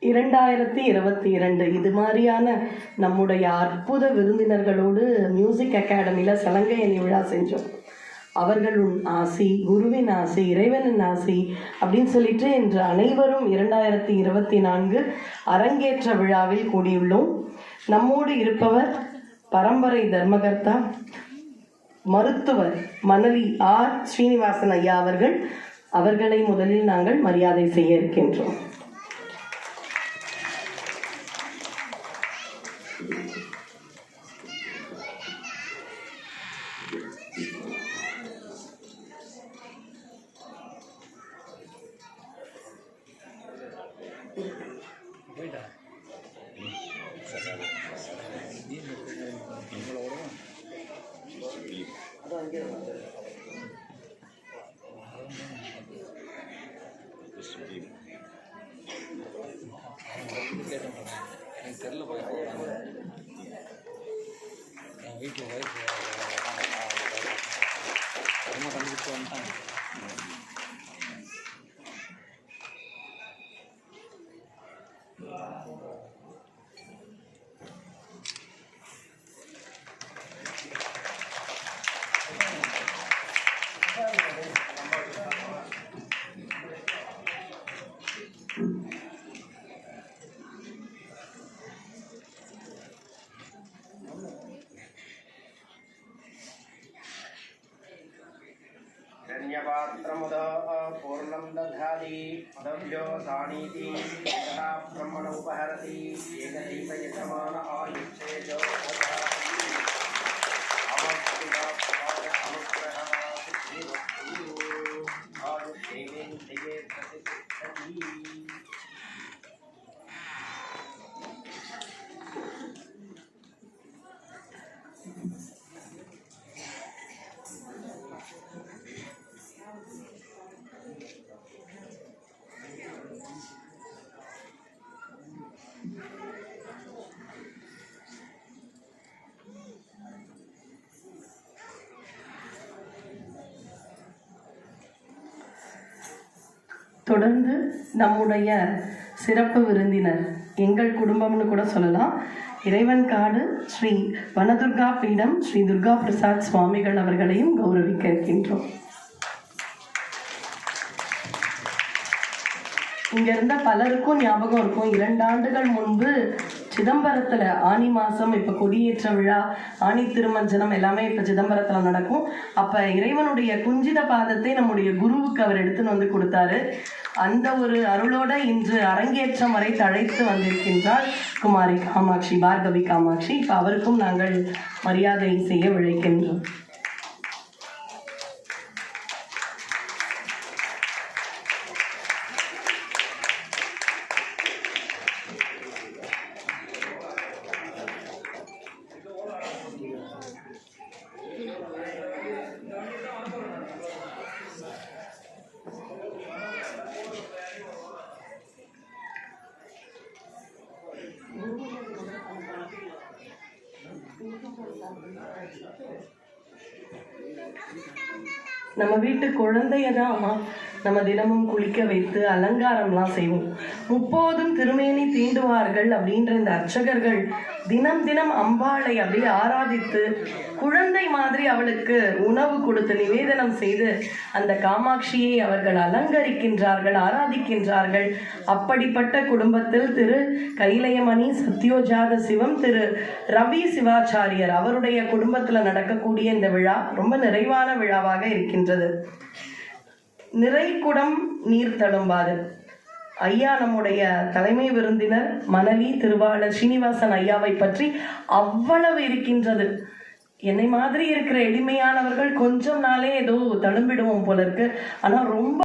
2022 இது மாதிரியான நம்முடைய அற்புத விருந்தினர்களோடு மியூசிக் அகாடமியில் சலங்கை அணி விழா செஞ்சோம். அவர்களும் ஆசி, குருவின் ஆசி, இறைவனின் ஆசி அப்படின்னு சொல்லிட்டு இன்று அனைவரும் 2024 அரங்கேற்ற விழாவில் கூடியுள்ளோம். நம்மோடு இருப்பவர் பரம்பரை தர்மகர்த்தா மருத்துவர் மணலி ஆர் ஸ்ரீனிவாசன் ஐயா அவர்கள். அவர்களை முதலில் நாங்கள் மரியாதை செய்ய இருக்கின்றோம். வீட்டில் வயசு ரொம்ப கண்டுபிடிச்சு வந்துட்டாங்க. पूर्णं दधाति दव्यो सानीति तथा ब्रह्मण उपहरति एकदैव यजमान आयुष्येजो தொடர்ந்து நம்முடைய சிறப்பு விருந்தினர், எங்கள் குடும்பம்னு கூட சொல்லலாம், இறைவன் காடு ஸ்ரீ வனதுர்கா பீடம் ஸ்ரீ துர்கா பிரசாத் சுவாமிகள் அவர்களையும் கௌரவிக்க இருக்கின்றோம். இங்க இருந்த பலருக்கும் ஞாபகம் இருக்கும், 2 ஆண்டுகள் முன்பு சிதம்பரத்துல ஆனி மாசம் இப்ப கொடியேற்ற விழா, ஆனி திருமஞ்சனம் எல்லாமே இப்ப சிதம்பரத்துல நடக்கும். அப்ப இறைவனுடைய குஞ்சித பாதத்தை நம்முடைய குருவுக்கு அவர் எடுத்துன்னு வந்து கொடுத்தாரு. அந்த ஒரு அருளோட இன்று அரங்கேற்றம் வரை தழைத்து வந்திருக்கின்றார் குமாரி காமாட்சி, பார்கவி காமாட்சி. இப்ப அவருக்கும் நாங்கள் மரியாதை செய்ய விழைக்கின்றோம். நம்ம வீட்டு குழந்தைய தான் நம்ம தினமும் குளிக்க வைத்து அலங்காரம்லாம் செய்வோம். 30 திருமேனி தீண்டுவார்கள் அப்படின்ற இந்த அர்ச்சகர்கள் தினம் தினம் அம்பாளை அப்படியே ஆராதித்து குழந்தை மாதிரி அவளுக்கு உணவு கொடுத்து நிவேதனம் செய்து அந்த காமாட்சியை அவர்கள் அலங்கரிக்கின்றார்கள், ஆராதிக்கின்றார்கள். அப்படிப்பட்ட குடும்பத்தில் திரு கைலையமணி சத்யோஜாத சிவம் திரு ரவி சிவாச்சாரியர் அவருடைய குடும்பத்தில் நடக்கக்கூடிய இந்த விழா ரொம்ப நிறைவான விழாவாக இருக்கின்றது. நிறைக்குடம் நீர் தழும்பாது. ஐயா நம்முடைய தலைமை விருந்தினர் மணலி திருவாளர் ஸ்ரீனிவாசன் ஐயாவை பற்றி அவ்வளவு இருக்கின்றது. என்னை மாதிரி இருக்கிற எளிமையானவர்கள் கொஞ்சம் நாளே ஏதோ தழும்பிடுவோம் போல இருக்கு. ஆனா ரொம்ப